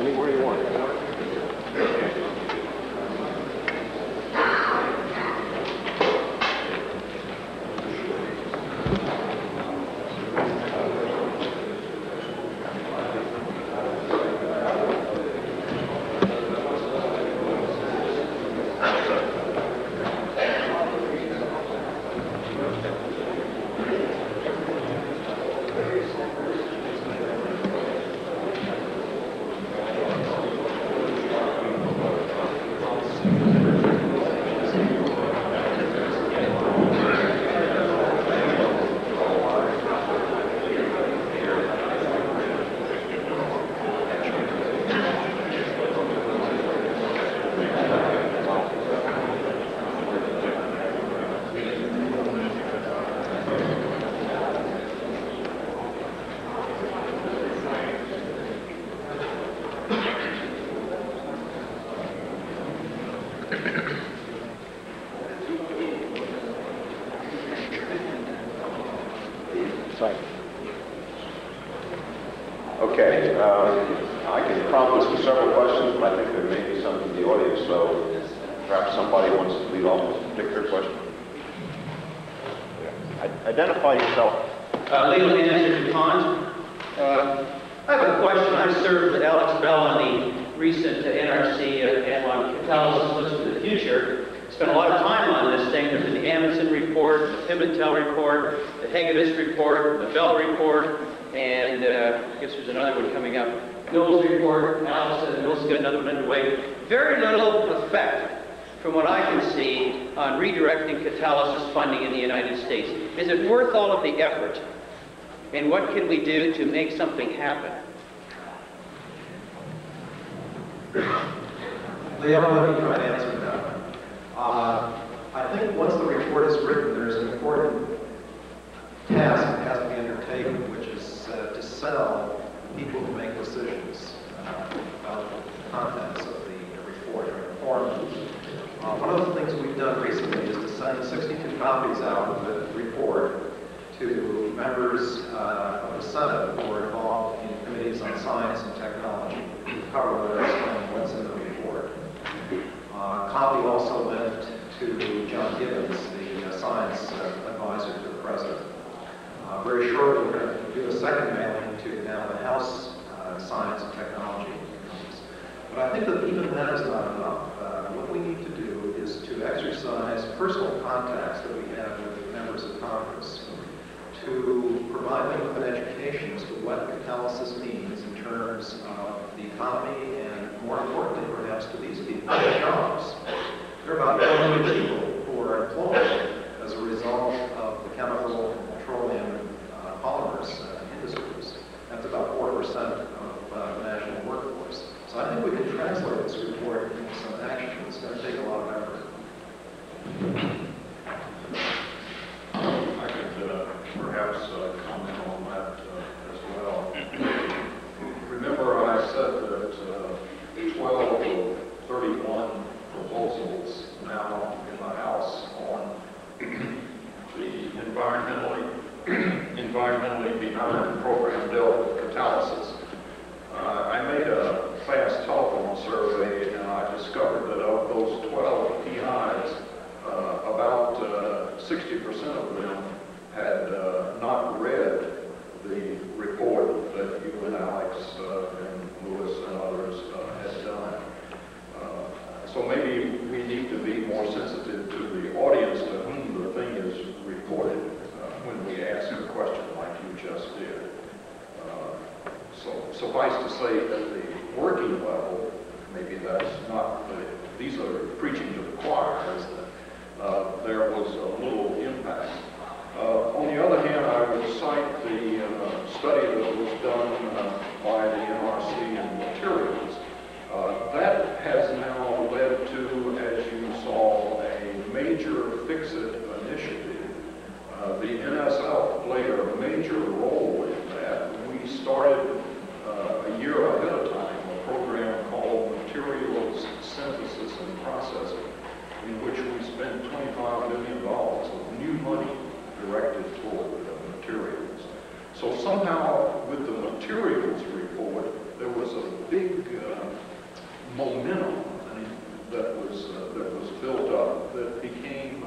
Anywhere you want. Okay, I can prompt us with several questions, but I think there may be some from the audience, so perhaps somebody wants to lead off with a particular question. Identify yourself. Legal answer to Pond. I have a question. I served with Alex Bell on the recent NRC on Catalysis Looks to the Future. Spent a lot of time on this thing. There's the Amundsen report, the Pimentel report, the Hagedis report, the Bell report, and I guess there's another one coming up. Mills report, Allison, Mills got another one underway. Very little effect, from what I can see, on redirecting catalysis funding in the United States. Is it worth all of the effort? And what can we do to make something happen? Leo, let me try to answer that. I think once the report is written, there's an important task that has to be undertaken, which is to sell people who make decisions about the contents of the report or inform them. One of the things we've done recently is to send 62 copies out of the report to members of the Senate who are involved in committees on science and technology, cover letters explaining what's in the report. A copy also went to John Gibbons, the science advisor to the president. Very shortly, we're going to do a second mailing to now the House Science and Technology committees. But I think that even that is not enough. What we need to do is to exercise personal contacts that we have with members of Congress to provide them with an education as to what catalysis means in terms of the economy and, more importantly, perhaps to these people, their jobs. There are about 4 million people who are employed as a result of the chemical and petroleum polymers industries. That's about 4% of the national workforce. So I think we can translate this report into some action. It's going to take a lot of effort. I could perhaps comment on that as well. Remember I said that 12 of 31 proposals now in the House on the environmentally benign program bill catalysis. I made a fast telephone survey and I discovered that of those 12 PIs, about 60% of them had not read the report that you and Alex and Lewis and others had done. So maybe we need to be more sensitive to the audience to whom the thing is reported when we ask a question like you just did. So suffice to say that the working level, maybe that's not these are preaching to the choir, is that there was a little impact. On the other hand, I would cite the study that was done by the NRC and materials. That has now led to, as you saw, a major fix-it initiative. The NSF played a major role in that. We started a year ahead of time a program called Materials Synthesis and Processing, in which we spent $25 million of new money directed toward materials. So somehow, with the materials report, there was a big momentum that was built up that became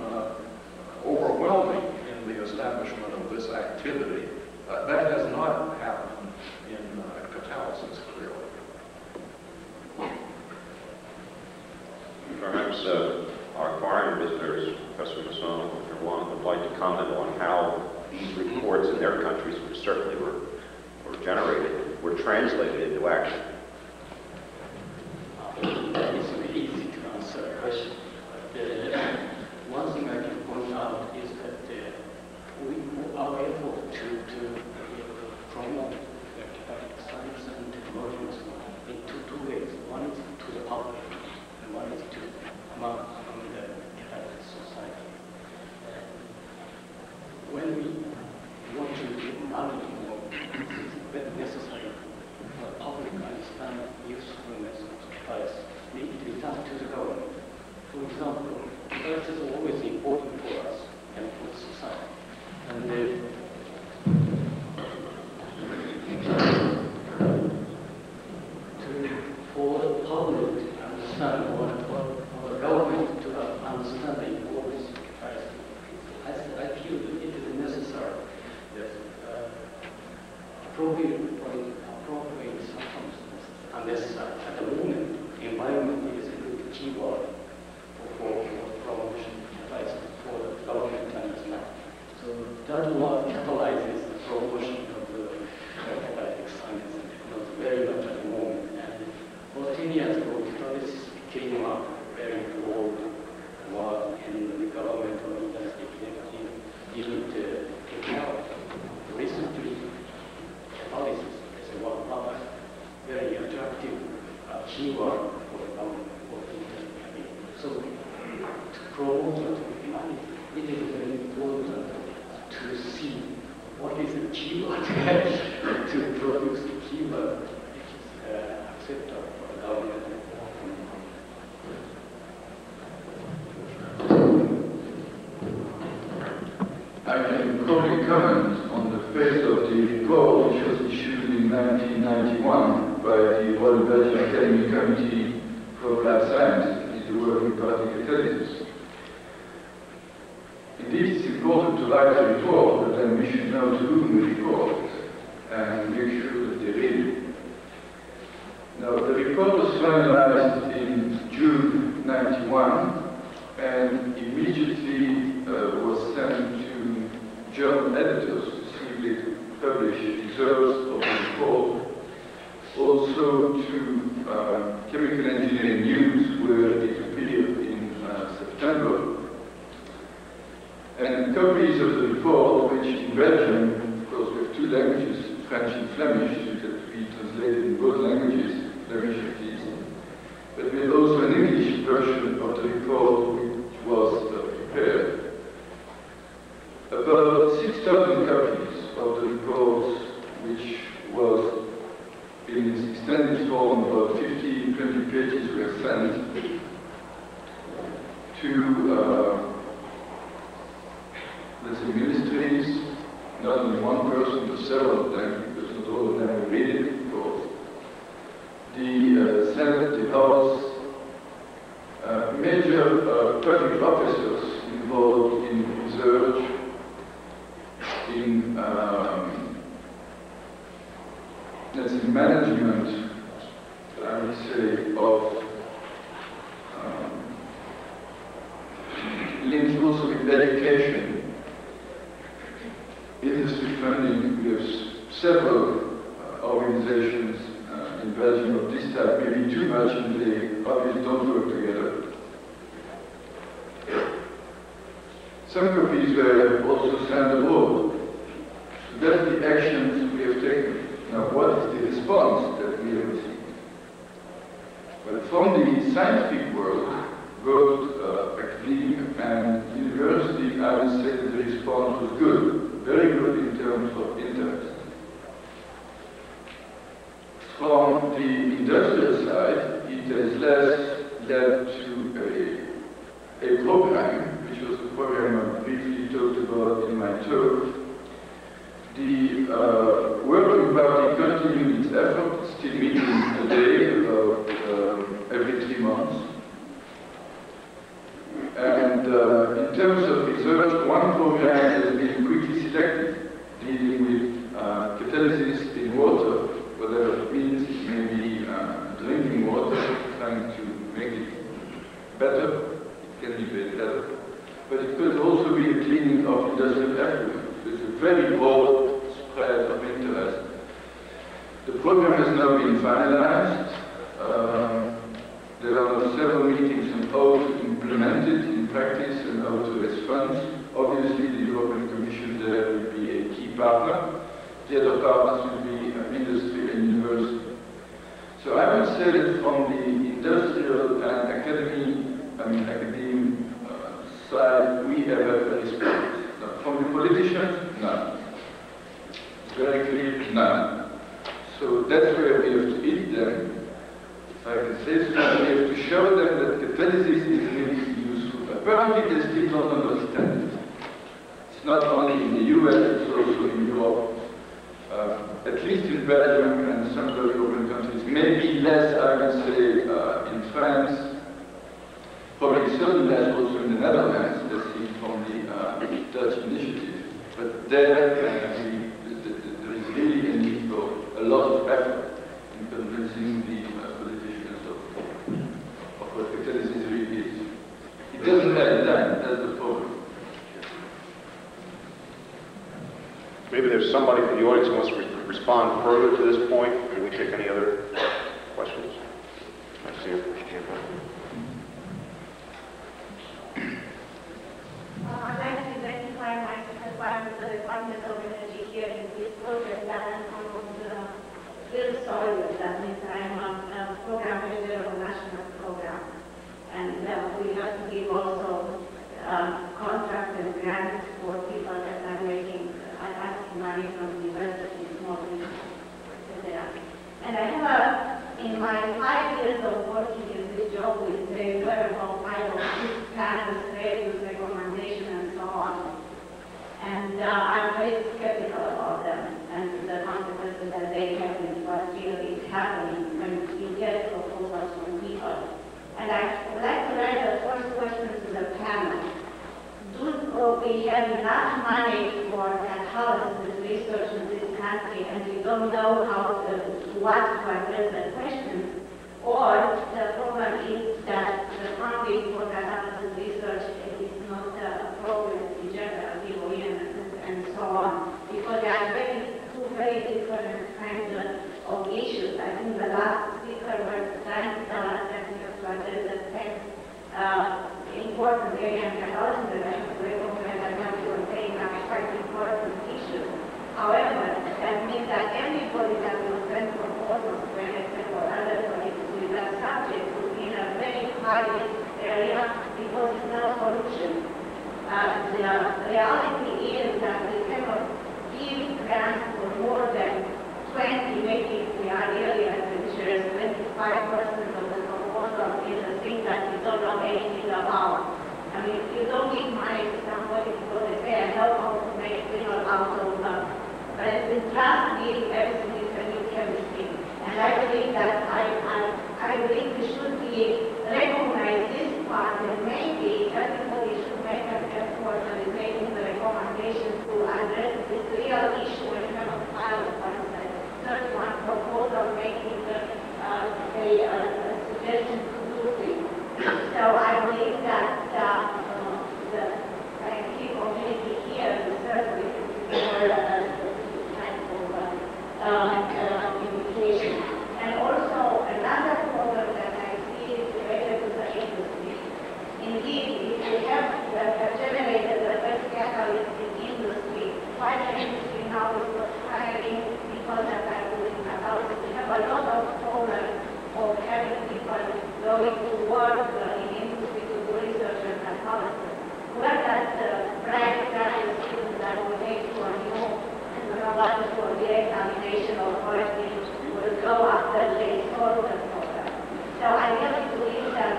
overwhelming in the establishment of this activity. That has not happened in Catalysis, clearly. Perhaps our foreign visitors, Professor Masson, if you want, would like to comment on how these reports in their countries, which certainly were generated, were translated into action. It's very easy to answer a question. One thing I can point out is that our effort to promote science and technologies in two ways. One is to the public, and one is to among the Catholic society. When we want to give money, it's very necessary for the public to understand the usefulness of supplies need to be done to the government. For example, that is always important for us and for society. And for the public to understand or the government to understand the importance of supplies, I feel that it is necessary that appropriate circumstances are necessary. At the moment, environment is a good keyword for promotion advice for the government to understand. So that what catalyzes the promotion of the catalytic science and technology very much at the moment. And about 10 years ago, Catalysis came up very broad work, and the government or industry didn't take care of it. Recently, Catalysis is one very attractive keyword for the government or industry. So to promote it is very important to see what is the keyword to produce the keyword which is acceptable for the government. I can probably comment on the face of the report which was issued in 1991 by the Royal Belgian Academy Committee for Applied Science, the working party Catalysis. Indeed, it's important to write a report, but then we should know to whom we report and make sure that they read it. Now, the report was finalized in June 91 and immediately was sent to German editors to see if they could publish results of the report. Also to Chemical Engineering News, where it appeared in September. And copies of the report, which in Belgium, of course, we have two languages, French and Flemish, which have to be translated in both languages, Flemish at least. But we have also an English version of the report which was prepared. About 6,000 copies of the report, which was in its extended form, about 15, 20 pages were sent to let's say ministries, not only one person, but several of them, because not all of them have read it, of course. The Senate, the House, major public officers involved in research, in let's say management, I would say, of linked also with education. Industry funding, we have several organizations in Belgium of this type, maybe too much, and they obviously don't work together. Some copies were also sent abroad. So that's the actions we have taken. Now, what is the response that we have received? Well, from the scientific world, both academia and university, I would say that the response was good. Very good in terms of interest. From the industrial side, it has led to a program, which was the program I briefly talked about in my talk. The working party continued its effort, still meeting today about months. And in terms of research, one program has been quickly selected, dealing with catalysis in water, whatever it means. It may be drinking water, trying to make it better. It can be made better. But it could also be a cleaning of industrial effluent. It's a very broad spread of interest. The program has now been finalized. There are several meetings on how to implement it in practice and how to raise funds. Obviously, the European Commission there will be a key partner. The other partners will be industry and university. So I would say that from the industrial and academic side, we have a response. From the politicians, none. Very clear, none. So that's where we have to eat them. If I can say so, we have to show them that catalysis is really useful. Apparently they still don't understand it. It's not only in the US, it's also in Europe. At least in Belgium and some other European countries. Maybe less, I would say, in France. Probably certainly less also in the Netherlands, as seen from the Dutch initiative. But there is really a need for a lot of effort in convincing the politicians of what catalysis really is. It doesn't have time, that's the problem. Maybe there's somebody from the audience who wants to respond further to this point. Can we take any other questions? I see your first hand up. I'd like to identify myself as the Department of Energy here in Pittsburgh, and I'm on the field soil. That means I'm a program manager of a national program. And we have to give also contracts and grants for people that are making, asking money from the universities, small businesses, etc. And I have, in my 5 years of working in this job with the wearable pilot, plans, radios, recommendation, and so on. And I'm very skeptical about them and the consequences that they have in what really is happening when you get proposals from people. And I would like to raise the first question to the panel. Do we have enough money for catalysis research in this country, and we don't know what to address that question? Or the problem is that the funding for catalysis research is not appropriate in general, and so on, because there are two very different kinds of issues. I think the last speaker was trying to tell us that we have to address the same important area in catalysis, and I recommend that we are saying are quite important issues. However, that means that everybody that will send proposals to NSF or other colleagues with that subject will be in a very high area because it's no solution. The reality is that we cannot give grants for more than 20, maybe if we are really adventurous, 25% of the proposal is a thing that you don't know anything about. I mean, you don't give money to somebody because they say, I know how to make mineral out of but it's just me, everything is a new chemistry. And I believe that I believe we should be recognize this part, and maybe everybody should make an effort in making the recommendations to address this real issue and have a pilot concept. Not one proposal making a suggestion to do things. So I believe that the scientific community here is certainly more indication. And also another problem that I see is related to the industry. Indeed, if we have generated the first catalyst in industry, why the industry now is not hiring people that are doing catalysis? We have a lot of solar or having people going to work in industry to do research and catalysis. Where does the bright catalyst that will make to a new for the examination of quality will go after the historical program. So I really believe that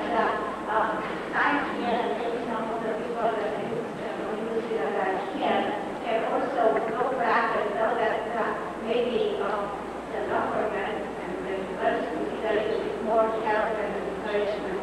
I'm here and maybe some of the people that industry that are here can also go back and know that maybe the government and the university need a little bit more help and encouragement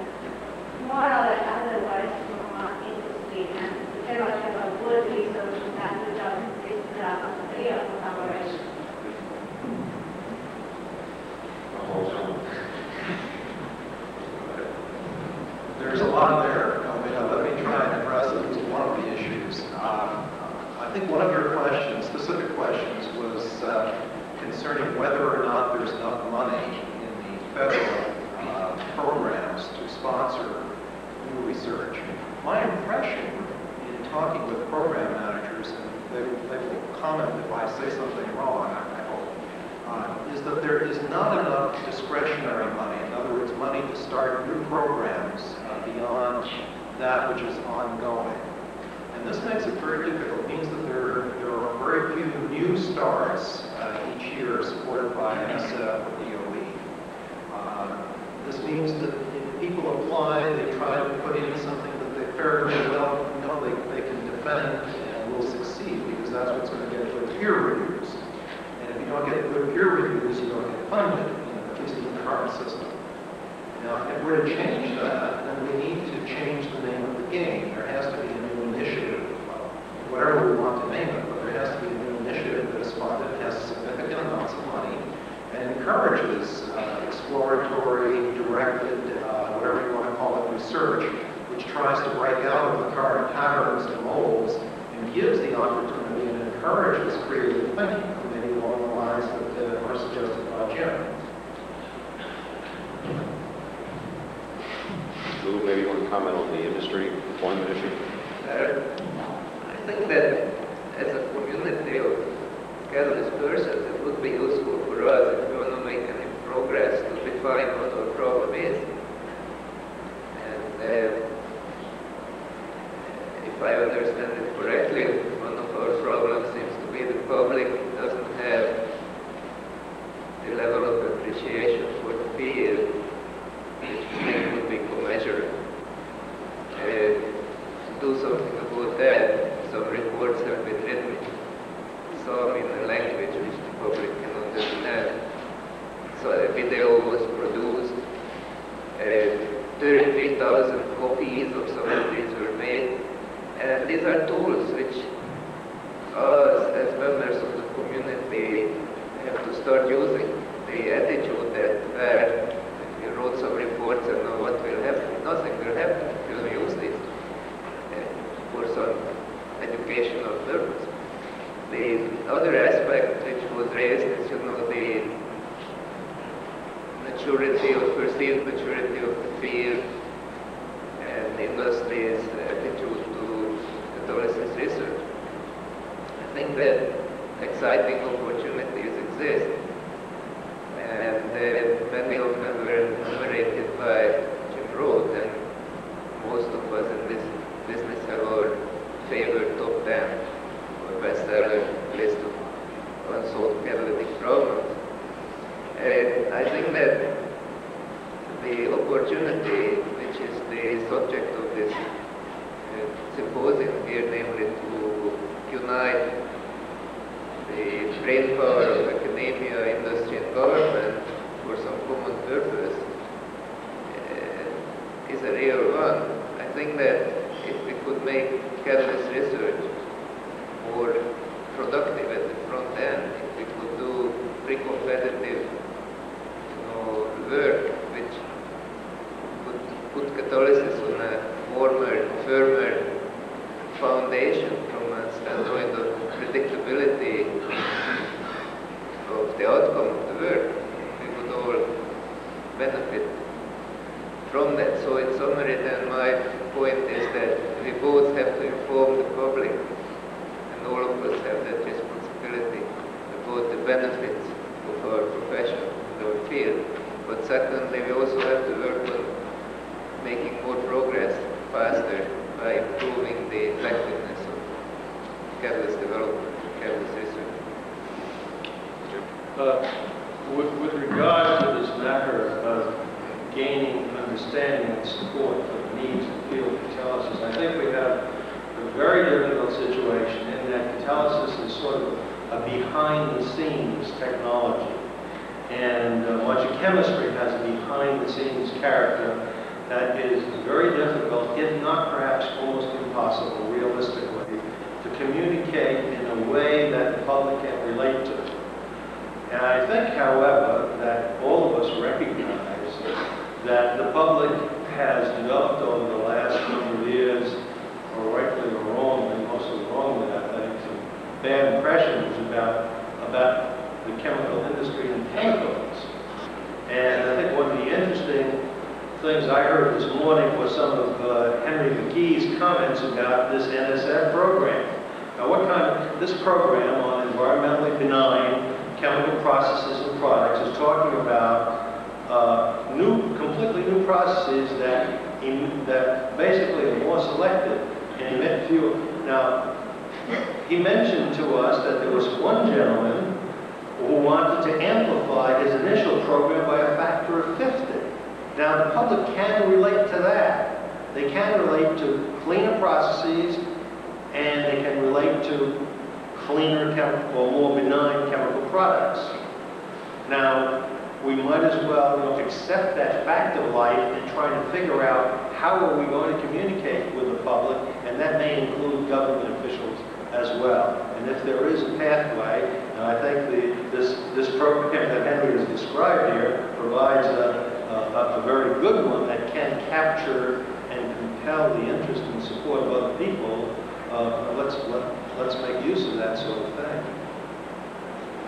say something wrong, I hope, is that there is not enough discretionary money. In other words, money to start new programs beyond that which is ongoing. And this makes it very difficult. It means that there are very few new starts each year supported by NSF or DOE. This means that if people apply, they try to put in something that they fairly well know they can defend and will succeed, because that's what's going to get good peer reviews. And if you don't get good peer reviews, you don't get funded, at least in the current system. Now, if we're to change that, then we need to change the name of the game. There has to be a new initiative, whatever we want to name it, but there has to be a new initiative that is funded, has significant amounts of money, and encourages exploratory, directed, whatever you want to call it, research, which tries to break out of the current patterns and molds and gives the opportunity and encourages creative thinking, maybe along the lines that are suggested by Jim. Lou, maybe you want to comment on the industry employment issue? I think that as a community of Catalyst persons, it would be useful for us if we want to make any progress to define what our problem is. And if I understand it correctly, one of our problems seems to be the public doesn't have the level of appreciation for the field which we think would be commensurate. To do something about that, some reports have been written, some in a language which the public can understand. So a video was produced, 33,000 copies of some of these were made, and these are tools which us as members of the community have to start using. The attitude that if you wrote some reports and know what will happen, nothing will happen if you use this for some educational purpose. The other aspect which was raised is, the maturity or perceived maturity of the field and the industry's attitude to Catalysis research. I think that exciting opportunities exist, and many of them were enumerated by Jim Roth, and most of us in this business have our favorite top 10 or bestseller list of unsolved catalytic problems. And I think that the opportunity, which is the subject of this symposium here, namely to unite the brain power of academia, industry, and government for some common purpose, is a real one. I think that if we could make catalyst research more productive at the front end, if we could do pre-competitive work which could put catalysis on a firmer foundation from a standpoint of predictability of the outcome of the work, we would all benefit from that. So in summary then, my point is that we both have to inform the public, and all of us have that responsibility about the benefits of our profession and our field. But secondly, we also have to work on making more progress faster by improving the effectiveness of catalyst development, catalyst research. With regard to this matter of gaining understanding and support for the needs of the field of catalysis, I think we have a very difficult situation in that catalysis is sort of a behind-the-scenes technology. And much of chemistry has a behind-the-scenes character that is very difficult, if not perhaps almost impossible, realistically, to communicate in a way that the public can relate to. And I think, however, that all of us recognize that the public has developed over the last number of years, or rightly or wrongly, mostly wrongly, I think, some bad impressions about the chemical industry and chemicals. And I think one of the interesting things I heard this morning was some of Henry McGee's comments about this NSF program. Now, this program on environmentally benign chemical processes and products is talking about completely new processes that basically are more selective and emit fewer. Now, he mentioned to us that there was one gentleman who wanted to amplify his initial program by a factor of 50. Now, the public can relate to that. They can relate to cleaner processes, and they can relate to cleaner or more benign chemical products. Now, we might as well accept that fact of life and try to figure out how are we going to communicate with the public, and that may include government officials as well. And if there is a pathway, and I think this program that Henry has described here provides a very good one that can capture and compel the interest and support of other people, let's make use of that sort of thing.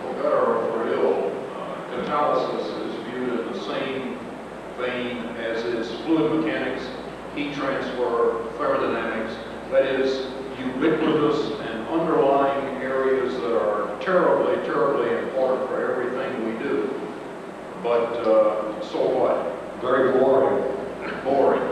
For better or for ill, catalysis is viewed in the same vein as is fluid mechanics, heat transfer, thermodynamics. That is ubiquitous and underlying areas that are terribly, terribly important for everything we do. But so what? Very boring. Boring.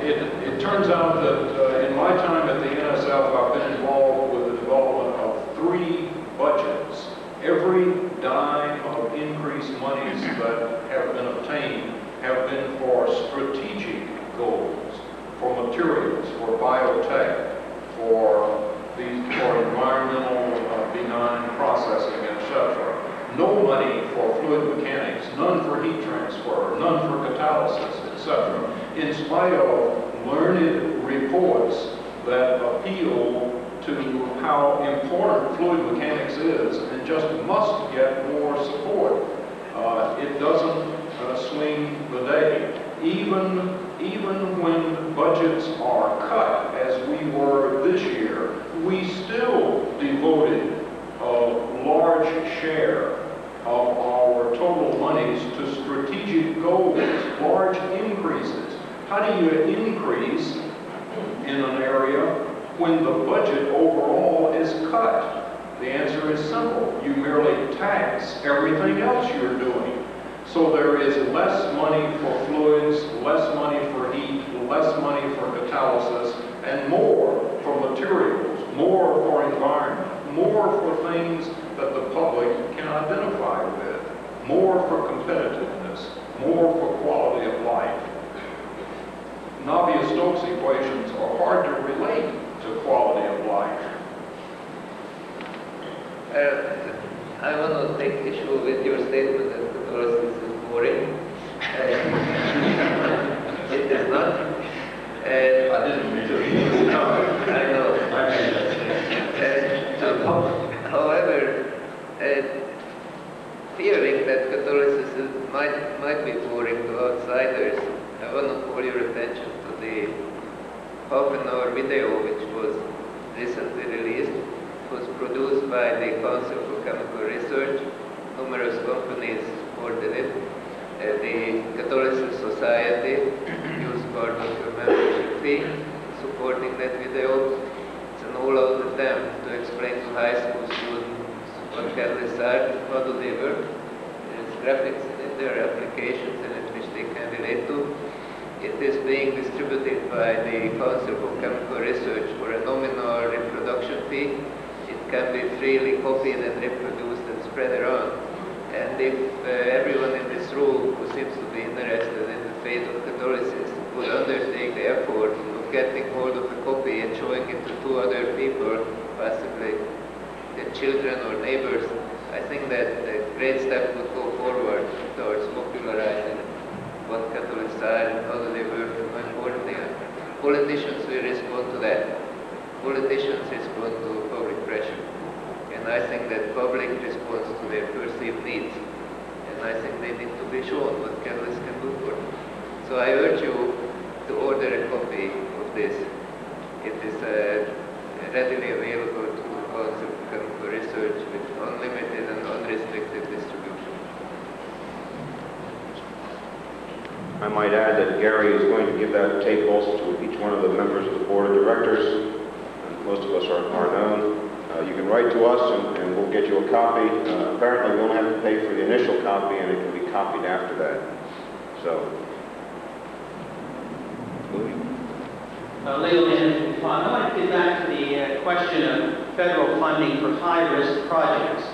It turns out that in my time at the NSF, I've been involved with the development of 3 budgets. Every dime of increased monies that have been obtained have been for strategic goals, for materials, for biotech, for environmental benign processing, etc. No money for fluid mechanics, none for heat transfer, none for catalysis, etc. In spite of learned reports that appeal to how important fluid mechanics is and just must get more support. It doesn't swing the day. Even when budgets are cut, as we were this year, we still devoted a large share of our total monies to strategic goals, large increases. How do you increase in an area when the budget overall is cut? The answer is simple. You merely tax everything else you're doing. So there is less money for fluids, less money for heat, less money for catalysis, and more for materials, more for environment, more for things that the public can identify with, more for competitiveness, more for quality of life. Navier-Stokes equations are hard to relate to quality of life. I want to take issue with your statement that catalysis is boring. It is not. I didn't mean to. No, I know. However, fearing that catalysis might be boring to outsiders, I want to call your attention to the half-an-hour video which was recently released. It was produced by the Council for Chemical Research. Numerous companies supported it. The Catalysis Society used part of your membership fee supporting that video. It's an all-out attempt to explain to high school students what catalysts are, how do they work. There's graphics in it, there are applications in it which they can relate to. It is being distributed by the Council for Chemical Research for a nominal reproduction fee. It can be freely copied and reproduced and spread around. And if everyone in this room who seems to be interested in the fate of catalysis would undertake the effort of getting hold of a copy and showing it to 2 other people, possibly their children or neighbors, I think that a great step would go forward towards popularizing what catalysts are and how do they work and how important they are. Politicians will respond to that. Politicians respond to public pressure. And I think that public responds to their perceived needs. And I think they need to be shown what catalysts can do for them. So I urge you to order a copy of this. It is readily available to the Council for Chemical Research with unlimited and unrestricted distribution. I might add that Gary is going to give that tape also to each one of the members of the board of directors. Most of us are known. You can write to us and we'll get you a copy. Apparently we only have to pay for the initial copy and it can be copied after that. So, Legal Management Fund. I want to get back to the question of federal funding for high-risk projects.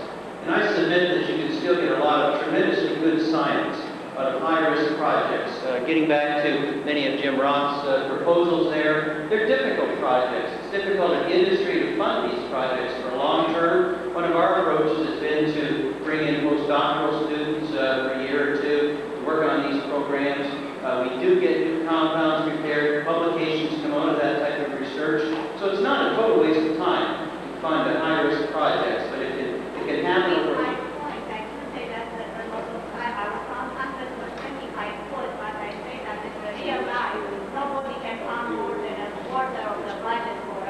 And I submit that you can still get a lot of tremendously good science out of high-risk projects. Getting back to many of Jim Roth's proposals there, they're difficult projects. It's difficult in industry to fund these projects for long term. One of our approaches has been to bring in postdoctoral students for a year or two to work on these programs. We do get new compounds prepared, publications come out of that type of research. So it's not a total waste of time to fund the high-risk projects, but it can happen over. My point, I couldn't say that a lot of time. I was on 125 quotes, but I say that in the real life, nobody can fund more than a quarter of the budget for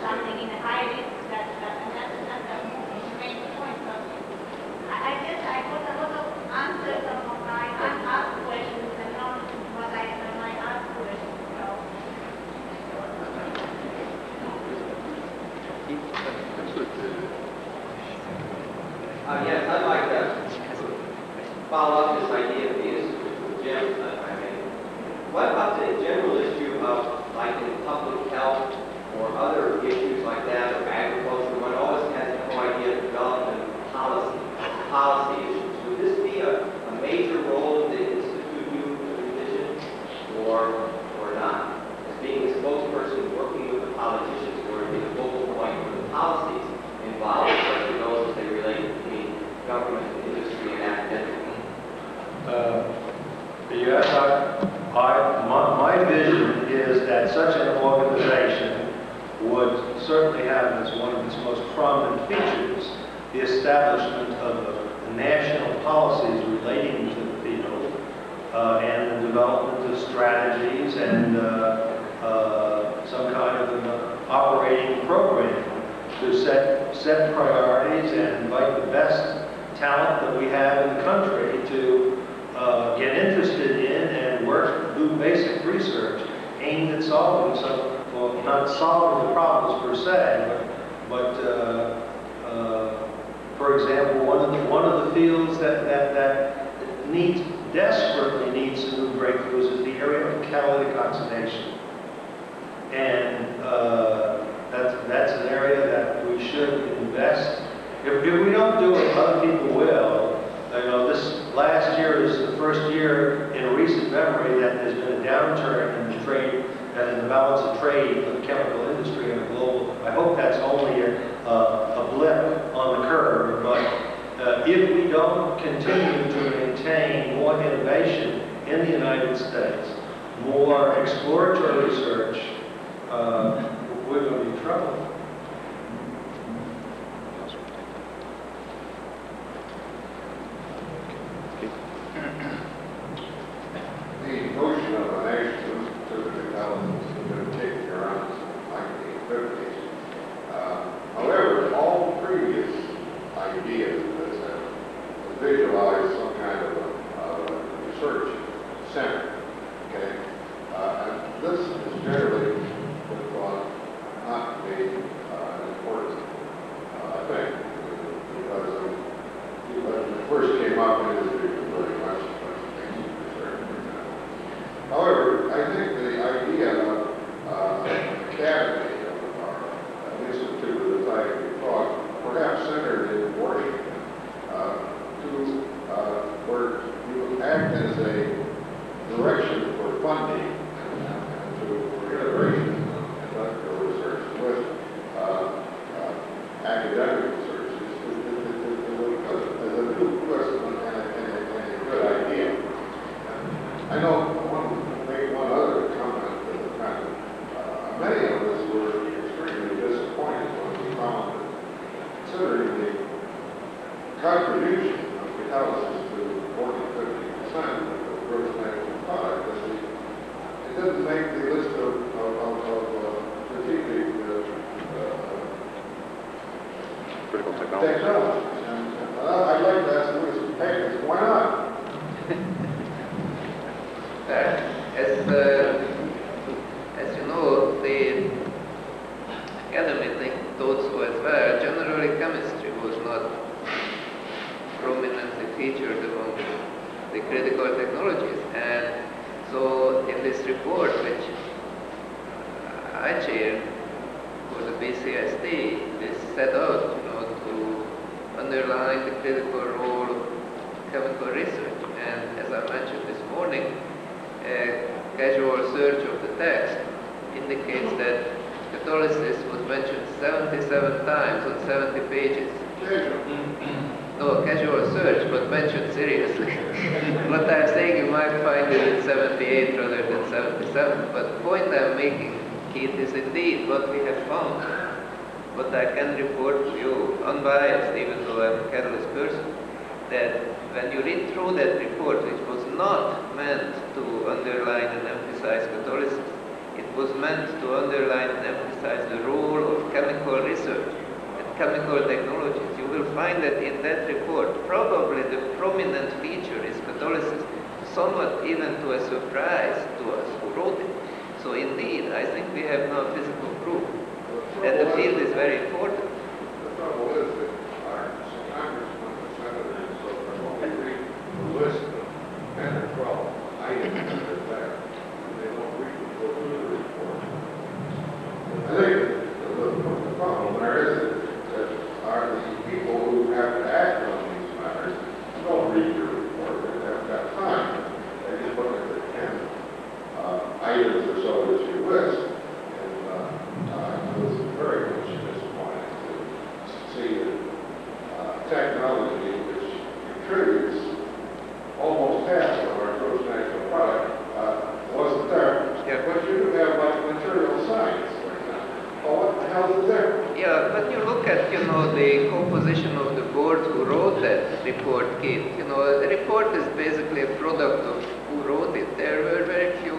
something in a high risk. That's the main point. So I guess I got a lot of answers on my unasked questions and not what I might ask questions. So. Yes, I'd like to follow up this idea of the Institute with Jim, if I may. What about the general issue of, like in public health or other issues like that, or agriculture? One always has the whole idea of development policy issues. Would this be a major role in the Institute you envision, or not? As being a spokesperson working with the politicians, or being a focal point for the policies involved, especially those as they relate between government, industry, and academic? Yes, my vision is that such an organization would certainly have as one of its most prominent features the establishment of national policies relating to the field and the development of strategies and some kind of an operating program to set priorities and invite the best talent that we have in the country to get interested in and work, do basic research aimed at solving not solving the problems per se, but for example, one of the fields that desperately needs some new breakthroughs is the area of catalytic oxidation, and that's an area that we should invest. If we don't do it, other people will. This last year is the first year in recent memory that there's been a downturn in the trade and in the balance of trade for the chemical industry on a global. I hope that's only a blip on the curve, but if we don't continue to maintain more innovation in the United States, more exploratory research, we're going to be in trouble. The notion of a national institute of intelligence has been taken around since the 1950s. However, all previous ideas of this have visualized some kind of a research center. Okay, and this is generally been thought not to be an important thing, because when it first came up, industry was very much research. However, I think the idea of an academy or an institute of the type we thought, perhaps centered in Washington, where you act as a direction for funding and for integration of industrial research with academic research is a new twist and a good idea. I know I want to make one other comment to the fact that many of us were extremely disappointed when we found that, considering the contribution of catalysis to 40–50% of the gross national product, it didn't make the list of strategic critical technology. technologies. And I'd like to ask Louis Pagans, why not? As you know, the academy think those who as well, the critical technologies. And so in this report, which I chair for the BCSD, is set out, to underline the critical role of chemical research. And as I mentioned this morning, a casual search of the text indicates that catalysis was mentioned 77 times on 70 pages. No, casual search, but mentioned seriously. What I'm saying, you might find it in 78 rather than 77. But the point I'm making, Keith, is indeed what we have found. But I can report to you, unbiased, even though I'm a catalyst person, that when you read through that report, which was not meant to underline and emphasize catalysis, it was meant to underline and emphasize the role of chemical research and chemical technologies. You will find that in that report, probably the prominent feature is catalysis, somewhat even to a surprise to us who wrote it. So indeed, I think we have now physical proof that the field is very important. The trouble is that our congressmen and senators, so when we read the list of 10 or 12 items that are there, and they don't read the go through the report. I think the problem there is that are the people who have to act on these matters don't read your report. They haven't got time. They just look at the 10 items or so that you list. I was very much disappointed to see that technology, which contributes almost half of our gross national product, wasn't there. Yeah. But you do have like material science, for example. Well, what the hell is there? Yeah, but you look at, the composition of the board who wrote that report, Keith. The report is basically a product of who wrote it. There were very few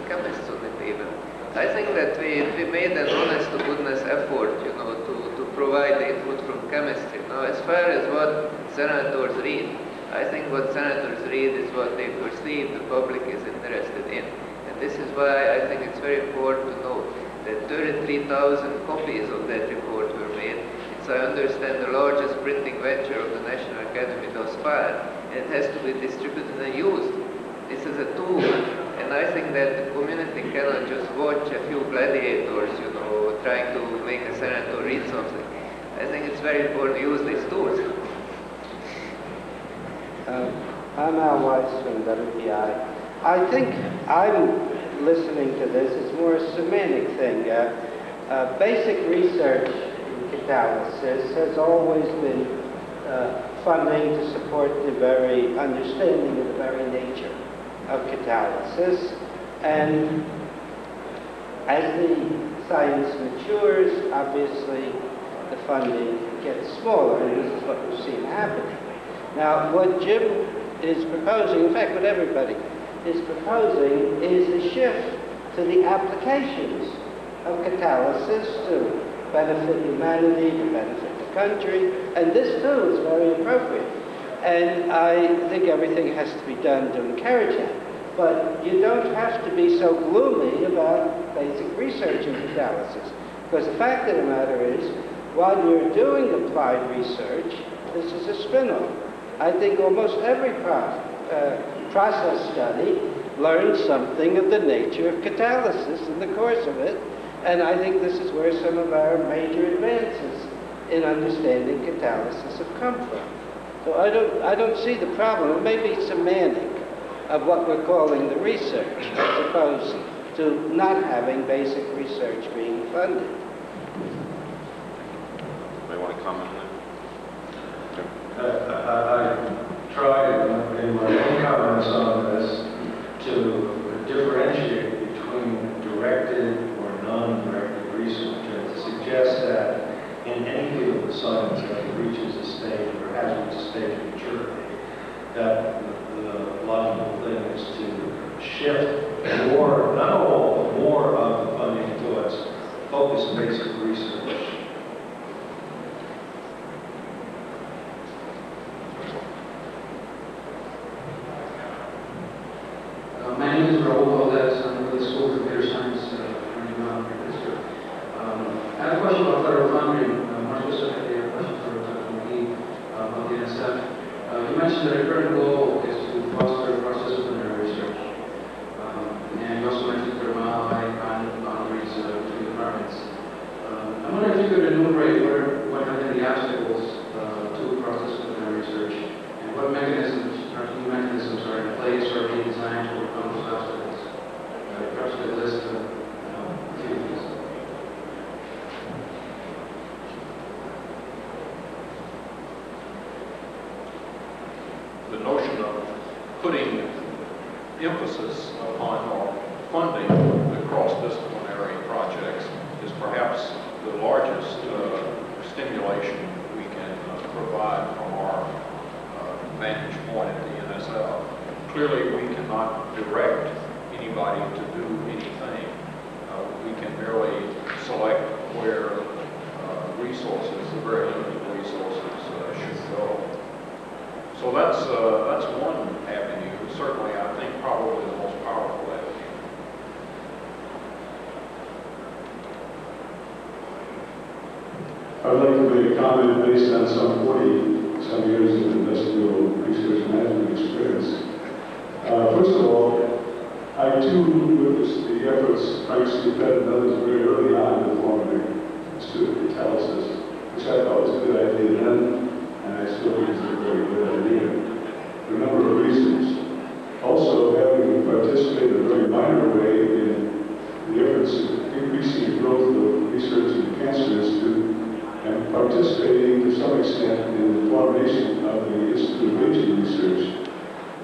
chemists on it even. I think that we made an honest-to-goodness effort, to provide the input from chemistry. Now, as far as what senators read, I think what senators read is what they perceive the public is interested in. And this is why I think it's very important to note that 33,000 copies of that report were made. It's, I understand, the largest printing venture of the National Academy thus far. And it has to be distributed and used. This is a tool. And I think that the community cannot just watch a few gladiators, trying to make a senator read something. I think it's very important to use these tools. I'm Al Weiss from WPI. I think I'm listening to this. It's more a semantic thing. Basic research in catalysis has always been funding to support the very understanding of the very nature of catalysis. And as the science matures, obviously the funding gets smaller, and this is what we've seen happening. Now, what Jim is proposing, in fact, what everybody is proposing, is a shift to the applications of catalysis to benefit humanity, to benefit the country, and this too is very appropriate. And I think everything has to be done to encourage that. But you don't have to be so gloomy about basic research in catalysis, because the fact of the matter is, while you're doing applied research, this is a spin-off. I think almost every process study learns something of the nature of catalysis in the course of it, and I think this is where some of our major advances in understanding catalysis have come from. So I don't see the problem. It may be semantic of what we're calling the research, as opposed to not having basic research being funded. May want to comment on that? I tried in my own comments on this to differentiate between directed or non-directed research and to suggest that in any field of science that reaches a stage or has reached a stage of maturity, that the logical thing is to shift more, not all, but more of the funding towards focused basic research. My name is Rahul Valdez. I'm with the School of Computer Science in NAM Pittsburgh. I have a question about federal funding, more specifically a question for Dr. McGee about the NSF. You mentioned that a current goal is to foster putting emphasis upon or funding the cross-disciplinary projects is perhaps the largest stimulation we can provide from our vantage point at the NSF. Clearly, we cannot direct anybody to do anything. We can merely select where resources, the very limited resources, should go. So that's one avenue. Certainly, I think probably the most powerful avenue. I'd like to make a comment based on some 40-some years of industrial research management experience. First of all, I too witnessed the efforts Frank Stupet and others very early on to form the Institute of Catalysis, which I thought was a good idea then, and I still think it's a very good idea for a number of reasons. Also, having participated in a very minor way in the efforts of increasing the growth of research in the Cancer Institute, and participating to some extent in the formation of the Institute of Aging Research,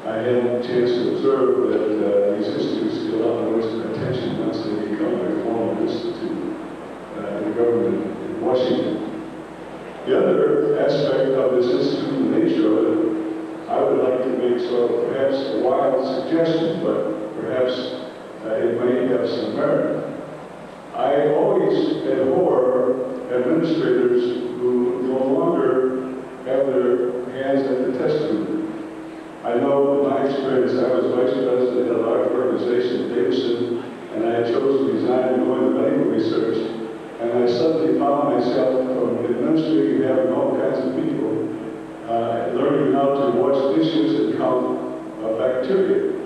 I had a chance to observe that these institutes get a lot of attention once they become a formal institute in the government in Washington. The other aspect of this institute, the nature of it, I would like to make sort of perhaps a wild suggestion, but perhaps it may have some merit. I always abhor administrators who no longer have their hands at the test tube. I know in my experience, I was vice president of a large organization, Davidson, and I had chosen to resign and go into medical research, and I suddenly found myself from administrating having all kinds of people learning how to wash dishes and count bacteria.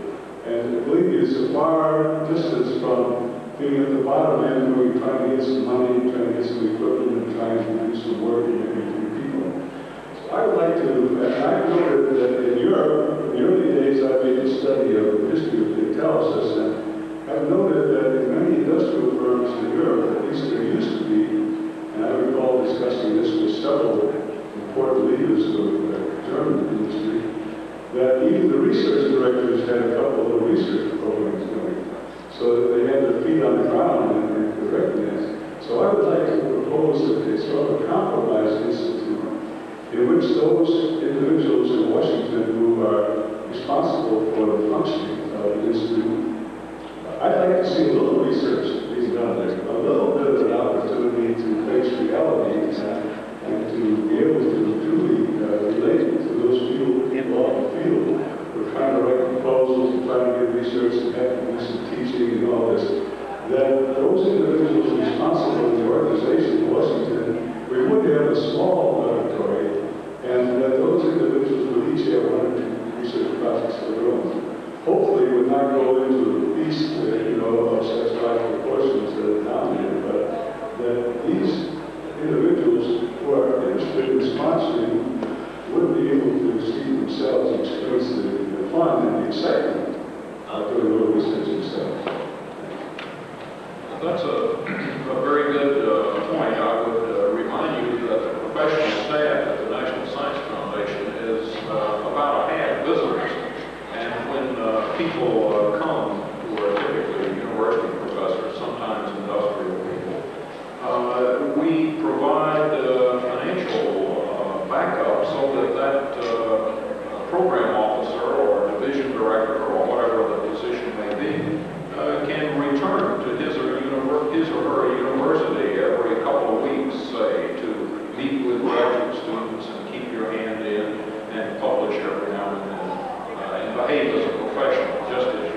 And believe me, it's a far distance from being at the bottom end where you're trying to get some money, trying to get some equipment, and trying to do some work and maybe a few people. So I would like to, and I noted that in Europe, in the early days, I made a study of the history of catalysis, and I've noted that in many industrial firms in Europe, at least there used to be, and I recall discussing this with several important leaders of German industry, that even the research directors had a couple of research programs going, so that they had their feet on the ground and could recognize. So I would like to propose that a sort of compromise institute in which those individuals in Washington who are responsible for the functioning of the institute, I'd like to see a little research being done there, a little bit of an opportunity to face realities and to be able to truly relate to those people involved in the field. We're trying to write proposals and trying to get research and have to do some teaching and all this. That those individuals responsible in the organization in Washington, we would have a small laboratory, and that those individuals would each have one or two research projects of their own. Hopefully, it would not go into the beast, of such large proportions that are dominated, but that these individuals who are interested in sponsoring would be able to see themselves experience the fun and the excitement of doing a little research themselves. That's a very good point. I would remind you that the professional staff at the National Science Foundation is about a half visitors. And when people come who are typically university professors, sometimes industrial people, we provide financial backup so that program officer or division director or whatever the position may be can return to his or her university every couple of weeks, say, to meet with graduate students and keep your hand in and publish every now and then, and behave as a professional, just as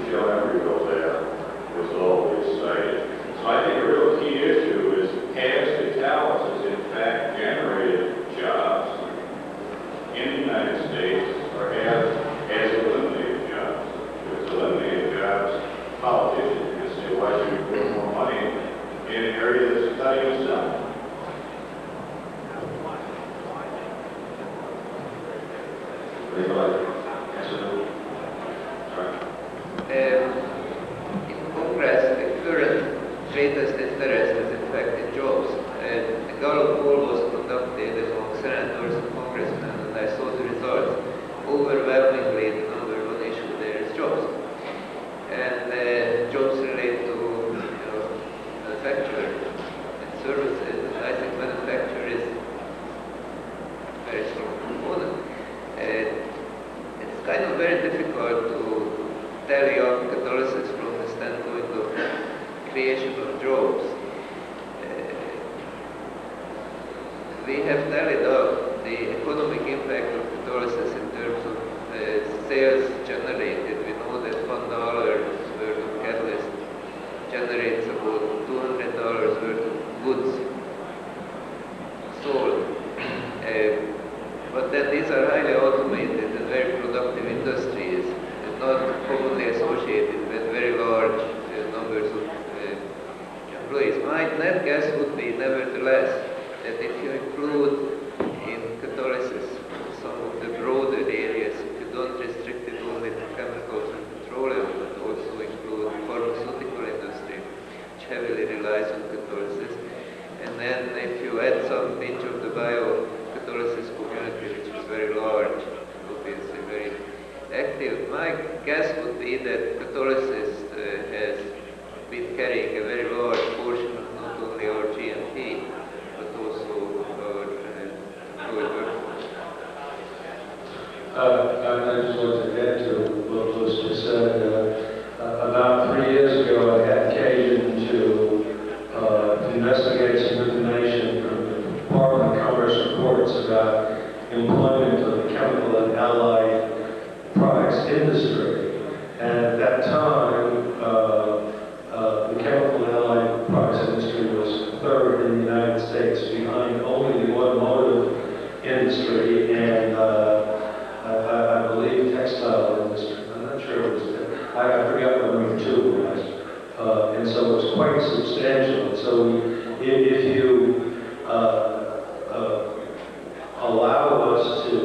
Joe Embryville there was always cited. So I think a real key issue is, has Catalysis in fact generated jobs in the United States, or has eliminated jobs? If it's eliminated jobs, politicians can say, why should we put more money in an area that's cutting us down? In Congress, the current greatest interest is in fact in jobs. And the Gallup poll was conducted among senators and congressmen, and I saw the results. Overwhelmingly, the number one issue there is jobs. And jobs relate to manufacture and services. And I think manufacture is a very strong component. It's kind of very difficult to tally up Catalysis from the standpoint of creation of jobs. We have tallied up the economic impact of Catalysis in terms of sales generated. We know that $1 worth of catalyst generates about $200 worth of goods sold. But then these are highly automated and very productive industries, and not commonly associated with very large numbers of employees. My net guess would be, nevertheless, that if you include in Catalysis some of the broader areas, if you don't restrict it only to chemicals and petroleum, but also include pharmaceutical industry, which heavily relies on Catalysis, and then if you add some pinch of the bio-Catalysis community, which is very large, obviously very active, my guess would be that Catalysis has been carrying a very large portion of not only our GNP, but also our employee workforce. I just want to add to what was just said. About 3 years ago, I had occasion to investigate some information from the Department of Commerce reports about employment of the chemical and allied products industry. And at that time, the chemical and allied products industry was third in the United States, behind only the automotive industry and I believe textile industry. I'm not sure it was there. I forgot what number 2 was. And so it was quite substantial. So if you allow us to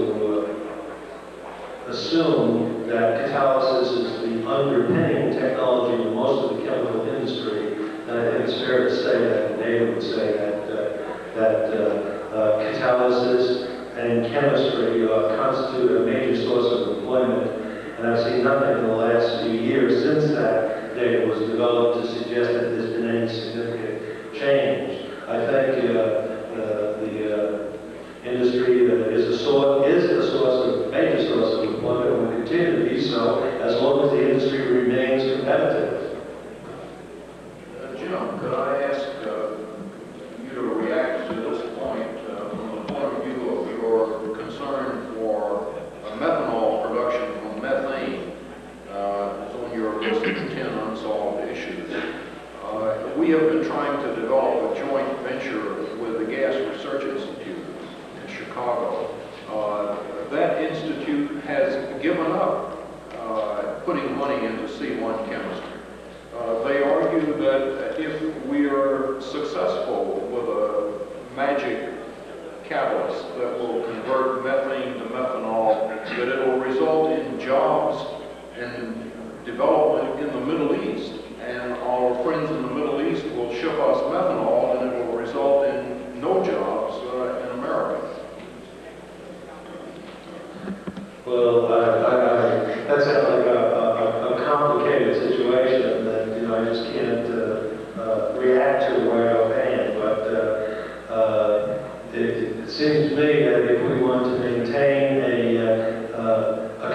assume that Catalysis is the underpinning technology of most of the chemical industry, then I think it's fair to say that, David would say that Catalysis and chemistry constitute a major source of employment. And I've seen nothing in the last few years since that data was developed to suggest that there's been any significant change. I think the industry is a major source of employment and will continue to be so as long as the industry remains competitive. Jim, could I ask you to react to this point from the point of view of your concern for methanol production from methane? It's on your list of 10 unsolved issues. We have been trying to develop a joint venture with the Gas Research Institute in Chicago. That institute has given up putting money into C1 chemistry. They argue that if we are successful with a magic catalyst that will convert methane to methanol, that it will result in jobs and development in the Middle East. And our friends in the Middle East will ship us methanol, and it will result in no jobs in America. Well, that sounds like a complicated situation that I just can't react to right offhand. But it seems to me that if we want to maintain a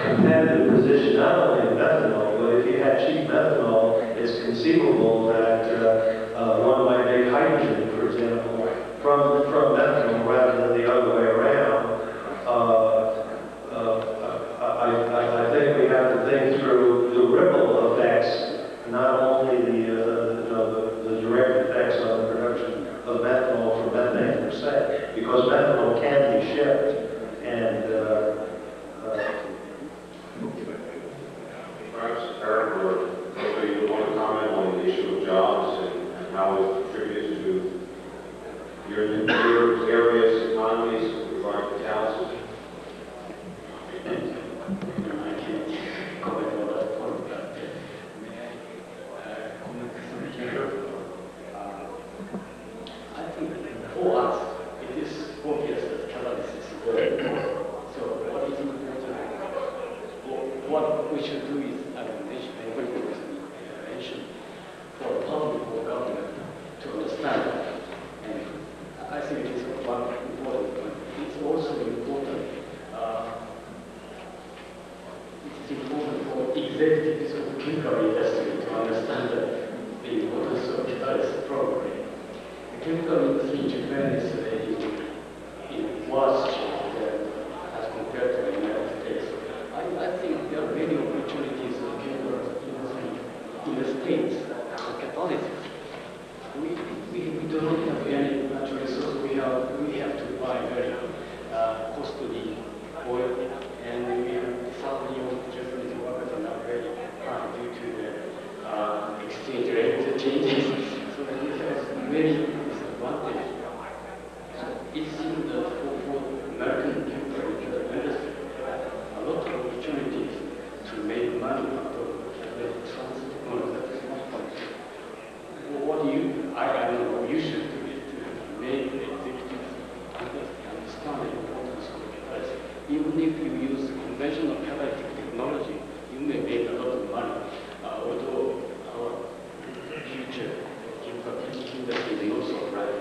competitive position, not only in methanol, but if you had cheap methanol, it's conceivable that one might make hydrogen, for example, from methanol rather than the other way around. I think we have to think through the ripple effects various economies with regard to catalysis? I can't comment on that point, but may I comment something? I think for us, it is obvious that catalysis is very important. So what is important, what we should do is, as I mentioned, for public or government to understand that. And I think it is one important point. It's also important. It's important for executives of the chemical industry to understand the importance of catalysis program. The chemical industry in Japan is in worse shape as compared to the United States. I think there are many opportunities in the chemical industry in the States for catalysis. We do not have any natural resources. We have to buy very costly oil, and we have salary of Japanese workers are not very high due to the exchange rate changes. So we have many disadvantages. So it seems that for American chemical industry, a lot of opportunities to make money out of catalytic technology. What do you? I don't know. You should do it to make the executives understand the importance of catalysis. Even if you use conventional catalytic technology, you may make a lot of money. Although our future chemical industry is not so bright.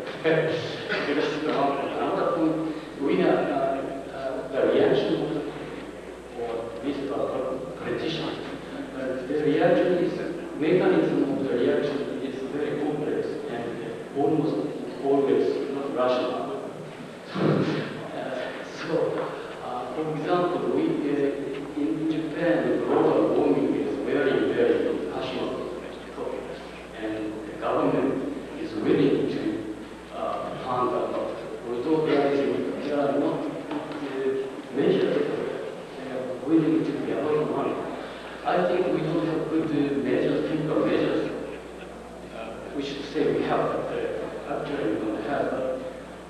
Because another point, we have the reaction of these politicians. The reaction is mechanism of the reaction is very complex and almost always not rational. For example, in Japan, global warming is very, very passionate topic, and the government is willing to fund a lot. Although there are not measures, they are willing to be a lot of money. I think we don't have good measures, chemical measures. We should say we have, but actually we don't have.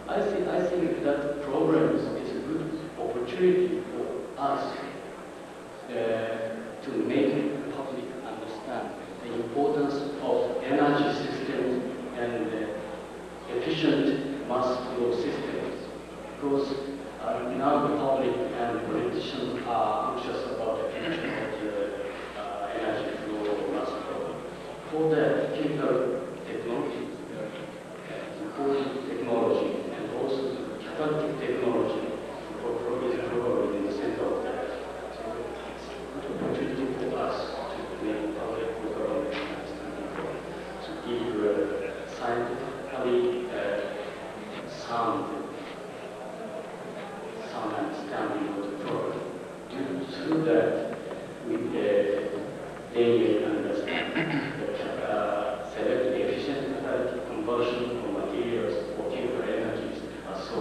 I think that program is a good opportunity for us to make the public understand the importance of energy systems and efficient mass flow systems. Because now the public and politicians are anxious about the future of the energy flow or mass flow. For the chemical technology, important technology, and also the catalytic technology is probably in the center of that. So it's a good opportunity for us to make public government understanding, to give scientifically sound understanding of the problem. Through that, they may understand that select efficient catalytic conversion of materials for chemical energies are so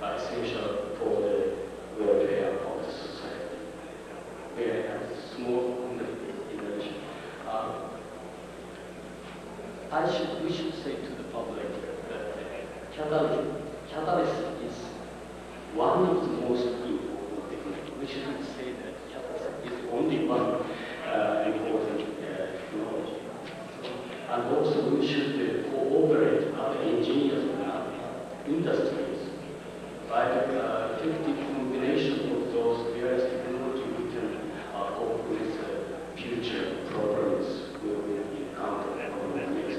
essential for the welfare of the society. We have a small innovation. We should say to the public that catalysis is one of the most important technologies. We shouldn't say that catalysis is only one important technology. And also we should cooperate other engineers and other industries. By the effective combination of those various technologies, we can cope with future problems we will encounter over the next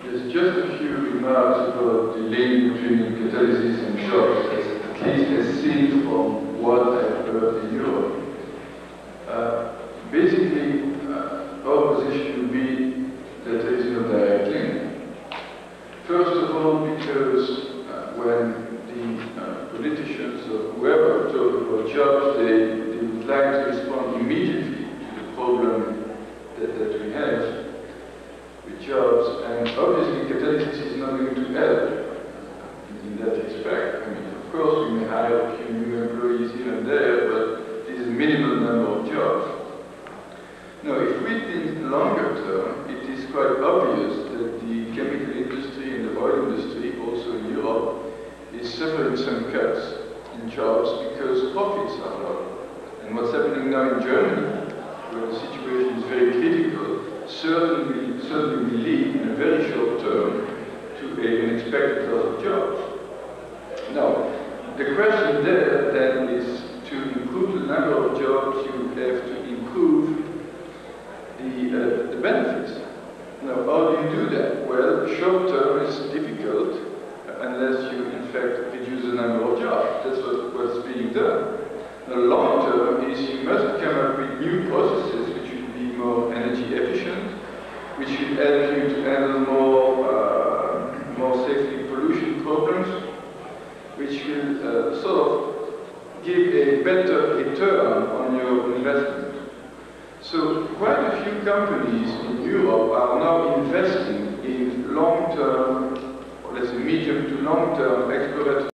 There's just a few remarks about the link between catalysis and jobs, at least as seen from what I've heard in Europe. Basically, our position would be that there is no direct link. First of all, because when the politicians or whoever talk about jobs, they would like to respond immediately to the problem that we have with jobs, and obviously catalysis is not going to help in that respect. I mean, of course, we may hire a few new employees here and there, but this is a minimal number of jobs. Now, if we think longer term, it is quite obvious that the chemical industry and the oil industry, also in Europe, is suffering some cuts in jobs because profits are low. And what's happening now in Germany, where the situation is very critical, certainly will lead in a very short term to an expected loss of jobs. Now, the question there then is to improve the number of jobs, you have to improve the benefits. Now, how do you do that? Well, short term is difficult unless you, in fact, reduce the number of jobs. That's what's being done. The long term is you must come up with new processes which will be more energy efficient, which will help you to handle more safely pollution problems, which will sort of give a better return on your investment. So quite a few companies in Europe are now investing in long-term, or let's say medium to long-term exploratory